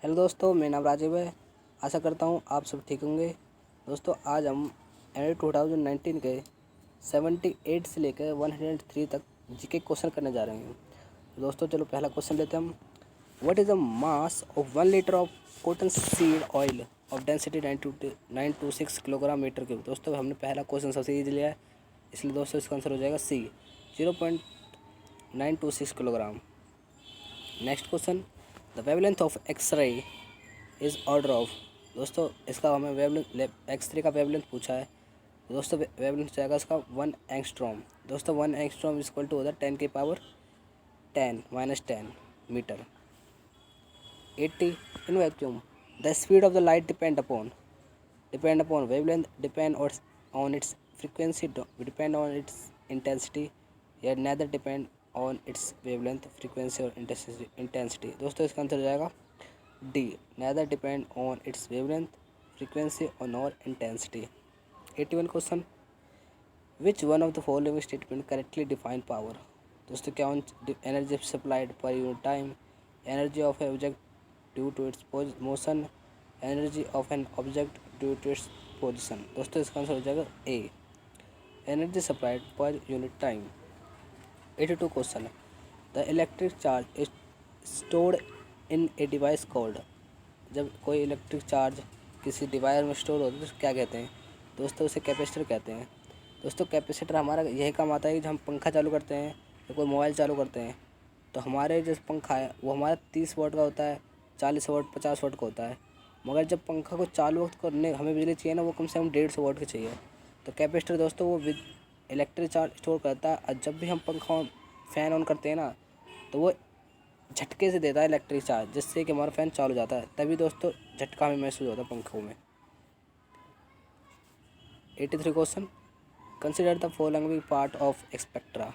Hello दोस्तों, मेरा नाम राजीव है। आशा करता हूँ आप सब ठीक होंगे। दोस्तों आज हम एनडी 2019 के 78 से लेकर 103 तक जीके क्वेश्चन करने जा रहे हैं। तो दोस्तों चलो पहला क्वेश्चन लेते हैं हम। What is the mass of 1 litre of cottonseed oil of density 926 kilogram metre cube. दोस्तों हमने पहला क्वेश्चन सबसे ईजी लिया है, इसलिए दोस्तों इसका आंसर हो जाएगा C 0.926 kilogram. Next question, the wavelength of X-ray is order of. दोस्तों इसका हमें वेवलेंथ एक्सरे का वेवलेंथ पूछा है। तो दोस्तों वेवलेंथ जाएगा इसका 1 एंगस्ट्रॉम। दोस्तों 1 एंगस्ट्रॉम इज इक्वल टू होता है 10 की power 10 metre. 80 in vacuum the speed of the light depend upon wavelength depend on its frequency depend on its intensity या neither depend on its wavelength frequency और intensity. दोस्तों इसका answer हो जाएगा D, neither depend on its wavelength frequency और intensity. 81 question, which one of the following statement correctly define power. दोस्तों क्या energy supplied per unit time, energy of A object due to its motion, energy of an object due to its position. दोस्तों इसका answer हो जाएगा A, energy supplied per unit time. 82 question, the electric charge is stored in a device called. जब कोई electric charge किसी device में store होता है तो क्या कहते हैं। दोस्तों उसे कैपेसिटर कहते हैं। दोस्तों कैपेसिटर हमारा यही काम आता है कि जब हम पंखा चालू करते हैं या कोई मोबाइल चालू करते हैं तो हमारे जो पंखा है वो हमारा 30 वाट का होता है, 40 वाट 50 वाट का होता है। मगर जब पंखा को चालू वक्त करने हमें बिजली चाहिए ना, वो कम से कम 150 वाट की चाहिए। तो कैपेसिटर दोस्तों वो इलेक्ट्रिक चार्ज स्टोर करता है। और जब भी हम पंखा फ़ैन ऑन करते हैं ना तो वो झटके से देता है इलेक्ट्रिक चार्ज, जिससे कि हमारा फ़ैन चालू जाता है। तभी दोस्तों झटका हमें महसूस होता है पंखों में। 83 question, consider the following part of spectra.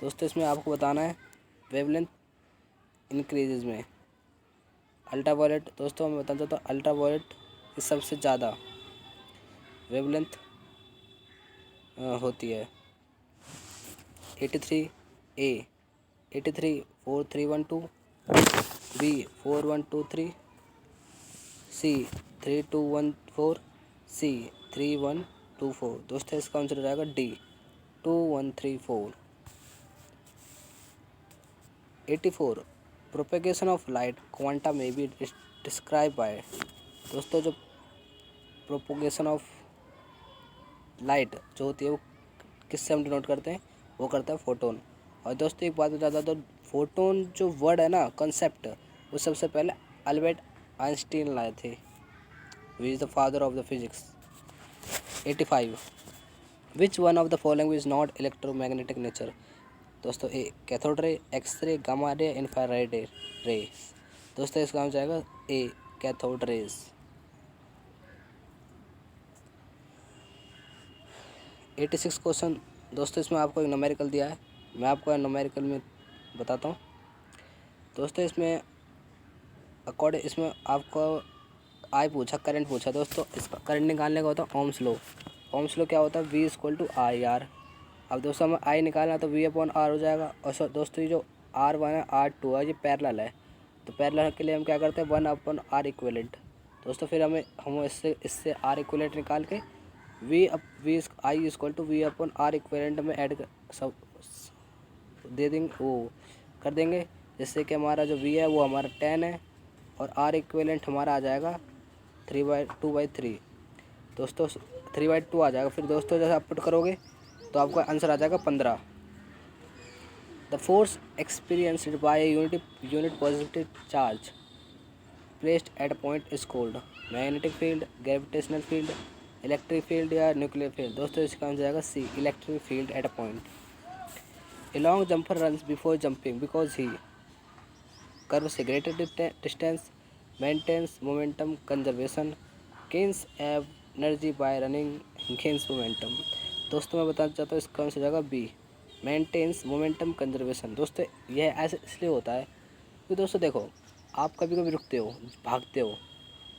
दोस्तों इसमें आपको बताना है वेवलेंथ इंक्रीजेज में अल्ट्रावायलेट। दोस्तों मैं बताना चाहता हूँ अल्ट्रावायलेट की सबसे ज़्यादा वेवलेंथ होती है 83 ए 83 4312, बी 4123, सी 3214, सी 3124। दोस्तों इसका आंसर हो जाएगा D 2134। 84 propagation of light quanta में बी डिस्क्राइब बाय। दोस्तों जो प्रोपोगेशन ऑफ लाइट जो होती है वो किससे हम डिनोट करते हैं, वो करता है फोटोन। और दोस्तों एक बात बता तो फोटोन जो वर्ड है ना, कॉन्सेप्ट, वो सबसे पहले अल्बर्ट आइंस्टीन लाए थे, he is the father of the physics. 85 which one of the following is not electromagnetic nature. दोस्तों A cathode ray, X ray, gamma ray, infrared ray. दोस्तों इसका आंसर जाएगा ए कैथोड रेज। 86 क्वेश्चन, दोस्तों इसमें आपको एक न्यूमेरिकल दिया है, मैं आपको न्यूमेरिकल में बताता हूँ। दोस्तों इसमें इसमें आपको पूछा करंट पूछा। दोस्तों इसका करंट निकालने का होता है ओम्स लॉ। ओम्स लॉ क्या होता है, V = IR। अब दोस्तों हमें I निकालना तो V/R हो जाएगा। और दोस्तों ये जो R1 है R2 है ये पैरेलल है, तो पैरेलल के लिए हम क्या करते हैं 1/R इक्विवेलेंट। दोस्तों फिर हम इससे R इक्विवेलेंट निकाल के I = V/R इक्विवेलेंट में ऐड सब दे देंगे, वो कर देंगे, जिससे कि हमारा जो V है वो हमारा 10 है और R इक्विवेलेंट हमारा आ जाएगा 3/2/3। दोस्तों 3/2 आ जाएगा। फिर दोस्तों जैसे आप पुट करोगे तो आपका आंसर आ जाएगा 15। The force experienced by a unit positive charge placed at point is called magnetic field, gravitational field, electric field या न्यूक्लियर फील्ड। दोस्तों इसका आंसर जाएगा C, electric field at a point. A long jumper runs before jumping because he curves a greater distance, maintains momentum conservation, gains energy by running, gains momentum. दोस्तों मैं बताना चाहता हूँ इसका आंसर जाएगा बी, मेंटेन्स मोमेंटम कंजर्वेशन। दोस्तों यह ऐसे इसलिए होता है कि दोस्तों देखो, आप कभी कभी रुकते हो, भागते हो,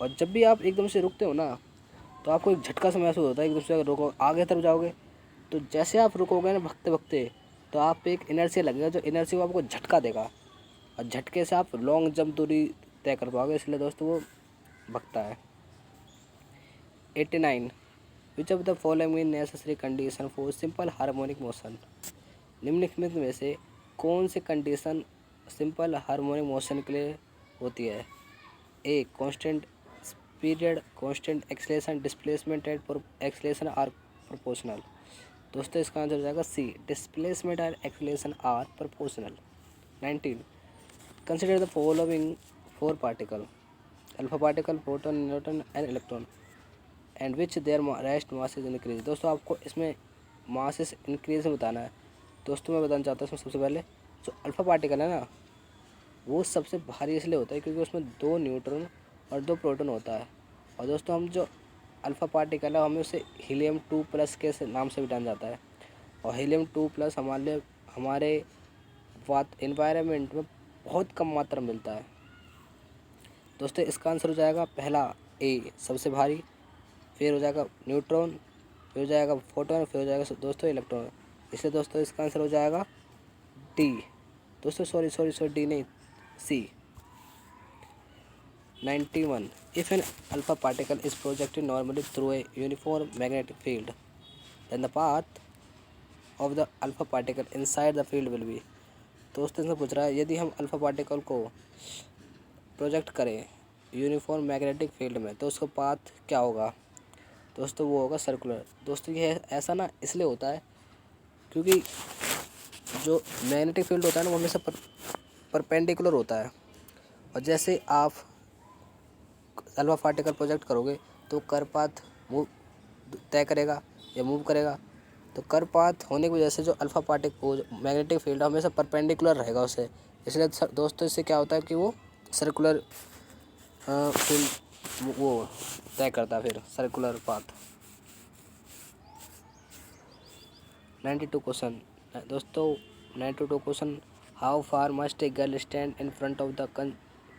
और जब भी आप एकदम से रुकते हो ना तो आपको एक झटका सा महसूस होता है। एकदम से अगर रुको आगे तरफ जाओगे तो जैसे आप रुकोगे ना भागते भागते, तो आप पे एक इनर्शिया लगेगा, जो इनर्शिया आपको झटका देगा और झटके से आप लॉन्ग जंप दूरी तय कर पाओगे, इसलिए दोस्तों वो भगता है। 89 which of the following is necessary condition for simple harmonic motion. निम्नलिखित में से कौन सी कंडीशन सिंपल हार्मोनिक मोशन के लिए होती है? A constant period, constant acceleration, displacement and acceleration are proportional. दोस्तों इसका आंसर हो जाएगा C, displacement and acceleration are proportional. 19 consider the following four particle, alpha particle, proton, neutron and electron and which their rest mass is increase. दोस्तों आपको इसमें मास increase बताना है। दोस्तों मैं बताना चाहता हूँ इसमें सबसे पहले जो अल्फा पार्टिकल है ना, वो सबसे भारी इसलिए होता है क्योंकि उसमें 2 न्यूट्रॉन और 2 प्रोटॉन होता है। और दोस्तों हम जो अल्फ़ा पार्टिकल है हमें उसे हीलियम 2+ के नाम से भी जाना जाता है। और हीलियम 2+ हमारे एनवायरनमेंट में बहुत कम मात्रा में मिलता है। दोस्तों इसका आंसर हो जाएगा पहला ए सबसे भारी, फिर हो जाएगा न्यूट्रॉन, फिर हो जाएगा फोटोन, फिर हो जाएगा दोस्तों इलेक्ट्रॉन। इसलिए दोस्तों इसका आंसर हो जाएगा डी। दोस्तों सॉरी डी नहीं, सी। 91 if an alpha particle is projected normally through a uniform magnetic field, then the path of the alpha particle inside the field will be। दोस्तों इसमें पूछ रहा है यदि हम अल्फा पार्टिकल को प्रोजेक्ट करें यूनिफॉर्म मैग्नेटिक फील्ड में तो उसका पाथ क्या होगा? दोस्तों वो होगा सर्कुलर। दोस्तों ये ऐसा ना इसलिए होता है क्योंकि जो मैग्नेटिक फील्ड होता है ना वो हमेशा परपेंडिकुलर होता है। और जैसे आप अल्फा पार्टिकल प्रोजेक्ट करोगे तो कर पाथ मूव तय करेगा या मूव करेगा। तो कर पाथ होने की वजह से जो अल्फा पार्टिकल मैग्नेटिक फील्ड हमेशा परपेंडिकुलर रहेगा उसे, इसलिए दोस्तों इससे क्या होता है कि वो सर्कुलर फील्ड वो तय करता है, फिर सर्कुलर पाथ। 92 क्वेश्चन दोस्तों, 92 question how far must a girl stand in front of the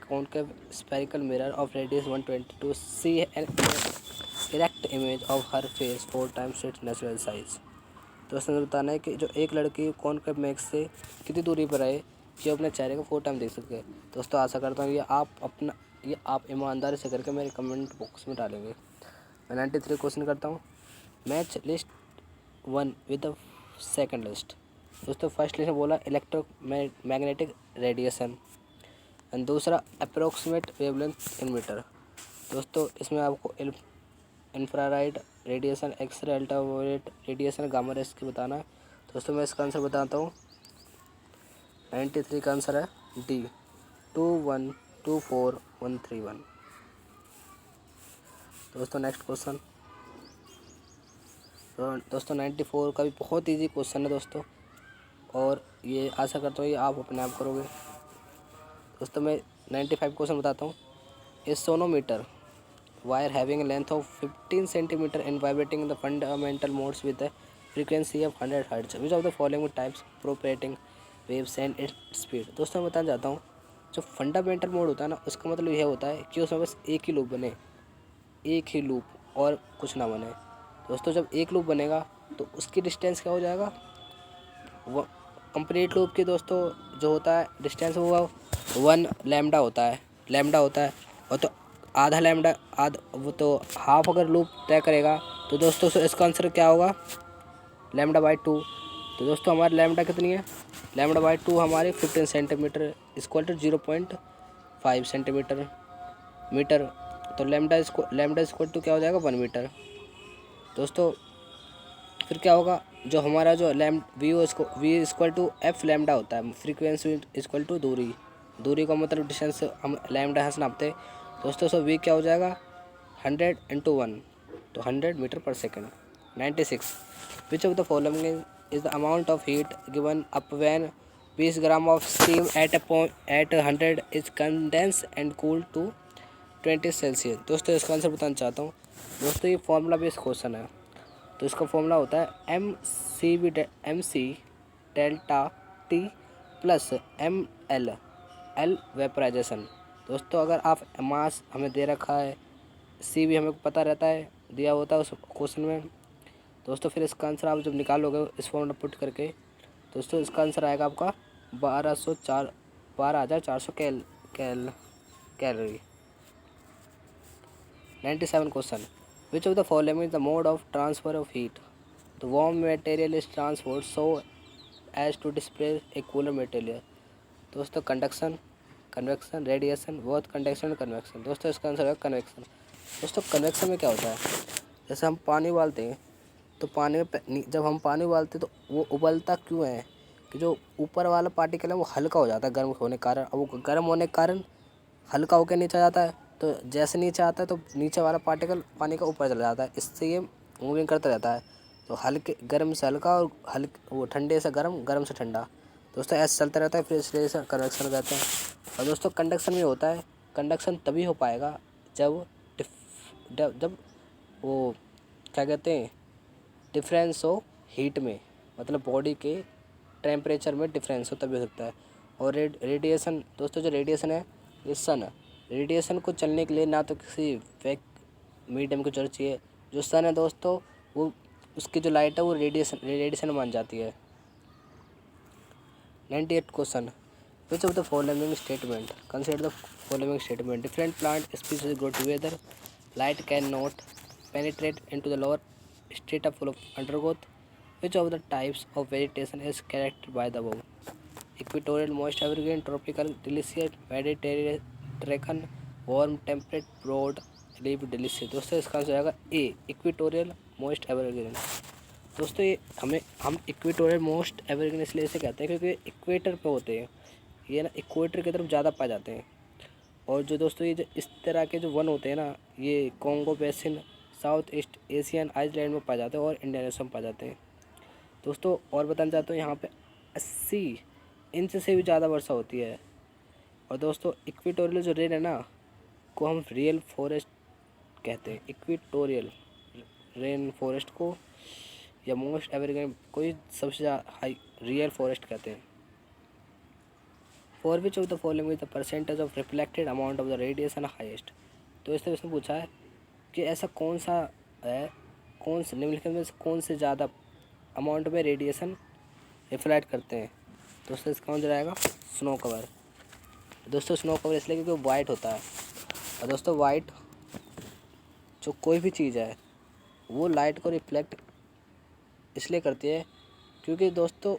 concave spherical mirror of radius 120 to see an erect image of her face 4 times its natural size। दोस्तों मुझे बताना है कि जो एक लड़की concave mirror से कितनी दूरी पर है कि अपने चेहरे को 4 टाइम देख सके। दोस्तों आशा करता हूँ ये आप ईमानदारी से करके मेरे कमेंट बॉक्स में डालेंगे। मैं 93 क्वेश्चन करता हूँ। Match list 1 with the second list. दोस्तों फर्स्ट लिस्ट में बोला इलेक्ट्रोमैग्नेटिक रेडिएशन एंड दूसरा अप्रोक्सीमेट वेवलेंथ इन मीटर। दोस्तों इसमें आपको infrared radiation, X-ray, ultraviolet radiation, gamma rays की बताना है। दोस्तों मैं इसका आंसर बताता हूँ। 93 का आंसर है डी 2124131। दोस्तों नेक्स्ट क्वेश्चन। तो दोस्तों 94 का भी बहुत इजी क्वेश्चन है दोस्तों, और ये आशा करता हूँ ये आप अपने आप करोगे। दोस्तों मैं 95 क्वेश्चन बताता हूँ। A sonometer wire having length of 15 centimetre and vibrating the fundamental modes with the frequency of 100 hertz which of the following types propagating waves and its speed. दोस्तों मैं बताना चाहता हूँ जो फंडामेंटल मोड होता है ना, उसका मतलब यह होता है कि उसमें बस एक ही लूप बने, एक ही लूप और कुछ ना बने। दोस्तों जब एक लूप बनेगा तो उसकी डिस्टेंस क्या हो जाएगा, वो कंप्लीट लूप की दोस्तों जो होता है डिस्टेंस वो 1 लैम्डा होता है, और तो आधा लैम्डा वो तो हाफ अगर लूप तय करेगा तो दोस्तों इसका आंसर क्या होगा λ/2। तो दोस्तों हमारी लैम्डा कितनी है, λ/2 हमारी 15 centimetre equal to 0.5 centimetre metre. तो लैम्डा इक्वल टू क्या हो जाएगा 1 मीटर। दोस्तों फिर क्या होगा, जो हमारा जो V equal to F lambda होता है, फ्रीक्वेंसी इक्वल टू दूरी का मतलब डिस्टेंस हम लैम्डा से नापते हैं। दोस्तों सो वी क्या हो जाएगा 100 × 1 तो 100 metre per second. 96 which of the following is the amount of heat given up when 20 gram of steam at 100 is condense and cool to 20 Celsius. दोस्तों इसका आंसर बताना चाहता हूँ। दोस्तों ये फॉर्मूला बेस्ड क्वेश्चन है, तो इसका फॉर्मूला होता है MC delta T plus ML vaporisation. दोस्तों अगर आप मास हमें दे रखा है, C भी हमें पता रहता है, दिया होता है उस क्वेश्चन में। दोस्तों फिर इसका आंसर आप जब निकालोगे इस फॉर्मूला पुट करके, दोस्तों इसका आंसर आएगा आपका 12,400 calorie. 97 question, which of the following is the mode of transfer of heat? The warm material is transferred so as to display a cooler material. दोस्तों conduction, convection, radiation, both conduction, convection. दोस्तों इसका answer है convection. दोस्तों convection में क्या होता है, जैसे हम पानी उबालते हैं तो पानी में जब हम पानी उबालते हैं तो वो उबलता क्यों है कि जो ऊपर वाला पार्टिकल है वो हल्का हो जाता है गर्म होने के कारण। अब वो गर्म होने के कारण हल्का होकर नीचे आ जाता है, तो जैसे नीचे आता है तो नीचे वाला पार्टिकल पानी का ऊपर चला जाता है, इससे ये मूविंग करता रहता है। तो हल्के गर्म से हल्का और हल्के वो ठंडे से गर्म, गर्म से ठंडा। दोस्तों ऐसे चलता रहता है, फिर इसलिए इसे कन्वेक्शन कहते हैं। और दोस्तों कंडक्शन में होता है, कंडक्शन तभी हो पाएगा जब जब वो क्या कहते हैं, डिफरेंस हो हीट में, मतलब बॉडी के टेम्परेचर में डिफरेंस हो तभी हो सकता है। और रेडिएशन, दोस्तों जो रेडिएशन है ये सन है। रेडिएशन को चलने के लिए ना तो किसी फेक मीडियम की जरूरत चाहिए। जो सन है दोस्तों वो उसकी जो लाइट है वो रेडिएशन मान जाती है। 98 question, which of the following statement, consider the following statement, different plant species grow together, light can not penetrate into the lower strata full of undergrowth. Which of the types of vegetation is characterized by the above? Equatorial moist evergreen, tropical deciduous, Mediterranean warm temperate broad leaf deciduous। दोस्तों इसका answer आएगा ए, equatorial most evergreen. दोस्तों ये हम equatorial most evergreen इसलिए इसे कहते हैं क्योंकि इक्वेटर पे होते हैं ये ना, इक्वेटर की तरफ ज़्यादा पाए जाते हैं। और जो दोस्तों ये जो इस तरह के जो वन होते हैं ना, ये Congo basin, south east Asian island में पाए जाते हैं और इंडोनेशिया में पाए जाते हैं। दोस्तों और बताना चाहता हूँ यहाँ पे 80 इंच से भी ज़्यादा वर्षा होती है। और दोस्तों इक्वेटोरियल जो रेन है ना को हम रियल फॉरेस्ट कहते हैं, इक्वेटोरियल रेन फॉरेस्ट को या मोस्ट एवरग्रीन को ही सबसे ज़्यादा हाई रियल फॉरेस्ट कहते हैं। For which of the following is the percentage of reflected amount of the radiation highest. तो इस तरह इसने पूछा है कि ऐसा कौन सा है, कौन से निम्नलिखित में से कौन से ज़्यादा अमाउंट में रेडिएशन रिफ्लेक्ट करते हैं। दोस्तों इसका आंसर आएगा स्नो कवर। दोस्तों स्नो कवर इसलिए क्योंकि वो वाइट होता है। और दोस्तों वाइट जो कोई भी चीज़ है वो लाइट को रिफ्लेक्ट इसलिए करती है क्योंकि दोस्तों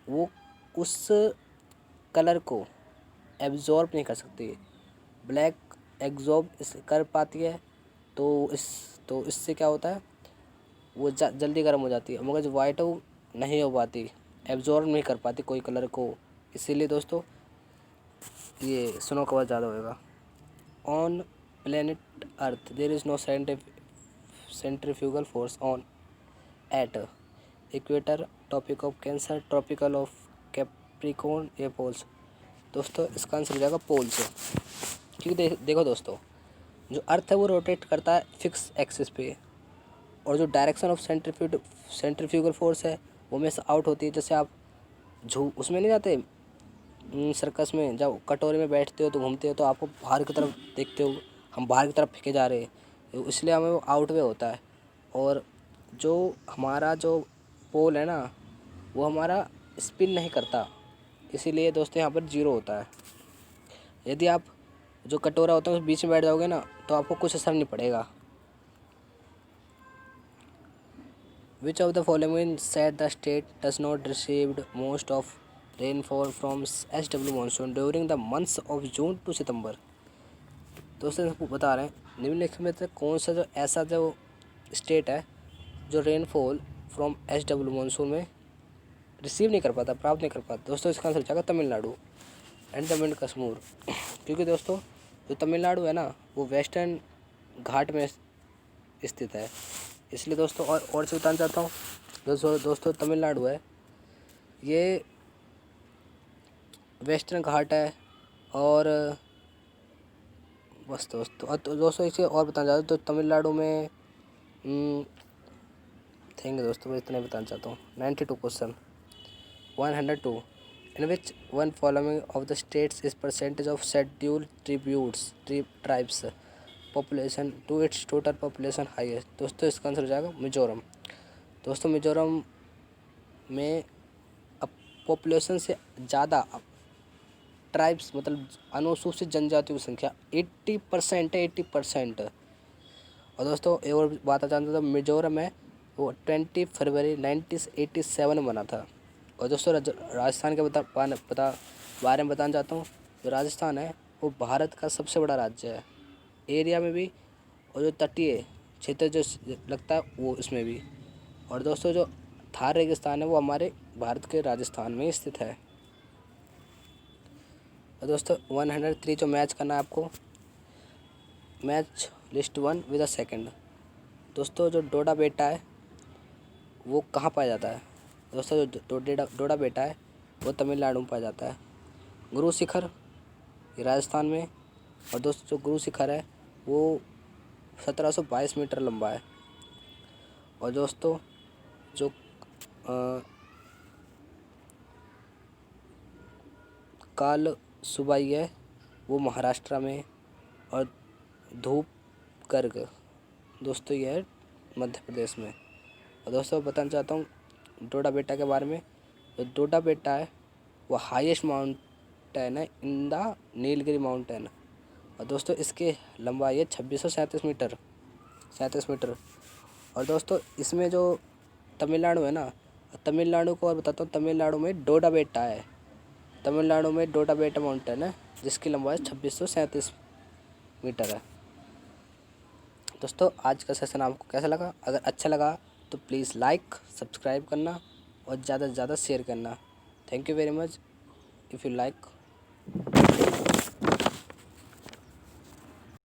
वो उस कलर को एब्जॉर्ब नहीं कर सकती। ब्लैक एब्जॉर्ब कर पाती है तो इससे क्या होता है वो जल्दी गर्म हो जाती है, मगर जो वाइट है वो नहीं हो पाती, एब्जॉर्ब नहीं कर पाती कोई कलर को, इसीलिए दोस्तों ये स्नो कवर ज़्यादा होएगा। On planet Earth there is no centrifugal force on at equator, tropic of Cancer, tropical of Capricorn या पोल्स। दोस्तों इसका आंसर हो जाएगा पोल्स। क्योंकि देखो दोस्तों जो अर्थ है वो रोटेट करता है फिक्स एक्सिस पे, और जो डायरेक्शन ऑफ सेंट्रीफ्यूगल फोर्स है वो हमेशा आउट होती है। जैसे आप उसमें नहीं जाते सर्कस में, जब कटोरे में बैठते हो तो घूमते हो तो आपको बाहर की तरफ देखते हो, हम बाहर की तरफ फेंके जा रहे हैं, तो इसलिए हमें वो आउट वे होता है। और जो हमारा जो पोल है ना वो हमारा स्पिन नहीं करता, इसीलिए दोस्तों यहाँ पर जीरो होता है। यदि आप जो कटोरा होता है उस बीच में बैठ जाओगे ना तो आपको कुछ असर नहीं पड़ेगा। Which of the following said the state does not received most of rainfall from SW monsoon during the months of June to September? दोस्तों बता रहे हैं निम्नलिखित में से कौन सा जो ऐसा जो स्टेट है जो रेनफॉल फ्रॉम SW मानसून में रिसीव नहीं कर पाता, प्राप्त नहीं कर पाता। दोस्तों इसका आंसर जाएगा तमिलनाडु एंड जम्मू एंड कश्मीर। क्योंकि दोस्तों जो तमिलनाडु है ना वो वेस्टर्न घाट में स्थित है, इसलिए दोस्तों और से बताना चाहता हूँ दोस्तों तमिलनाडु है ये वेस्टर्न घाट है। और बस दोस्तों तो दोस्तों इसे और बताना चाहता हूँ तो तमिलनाडु में थैंक यू दोस्तों मैं इतना ही बताना चाहता हूँ। 92 question 102 in which one following of the states is percentage of scheduled tribes population to its total population highest. दोस्तों इसका आंसर हो जाएगा मिजोरम। दोस्तों मिजोरम में अब पॉपुलेशन से ज़्यादा ट्राइब्स मतलब अनुसूचित जनजातियों की संख्या 80% है, 80%। और दोस्तों एक और बात जानते तो मिजोरम है वो 20 फरवरी 1987 में बना था। और दोस्तों राजस्थान के बारे में बताना चाहता हूँ। जो राजस्थान है वो भारत का सबसे बड़ा राज्य है एरिया में भी, और जो तटीय क्षेत्र जो लगता है वो इसमें भी। और दोस्तों जो थार रेगिस्तान है वो हमारे भारत के राजस्थान में स्थित है। और दोस्तों 103 जो मैच करना है आपको, match list 1 with a second. दोस्तों जो डोडा बेटा है वो कहाँ पाया जाता है? दोस्तों जो डोडा बेटा है वो तमिलनाडु में पाया जाता है। गुरु शिखर ये राजस्थान में। और दोस्तों जो गुरु शिखर है वो 1722 मीटर लंबा है। और दोस्तों जो काल सुबाई है वो महाराष्ट्र में। और धूपगर्ग दोस्तों ये है मध्य प्रदेश में। और दोस्तों बताना चाहता हूँ डोडा बेटा के बारे में। जो डोडा बेटा है वो हाईएस्ट माउंटेन है इन द नीलगिरी माउंटेन। और दोस्तों इसकी लंबाई है 2637 मीटर, 37 मीटर। और दोस्तों इसमें जो तमिलनाडु है ना, तमिलनाडु को और बताता हूँ, तमिलनाडु में डोडा बेटा है। तमिलनाडु में डोडा बेटा माउंटेन है जिसकी लंबाई 2637 मीटर है। दोस्तों आज का सेशन आपको कैसा लगा? अगर अच्छा लगा तो प्लीज़ लाइक सब्सक्राइब करना और ज़्यादा से ज़्यादा शेयर करना। Thank you very much if you like.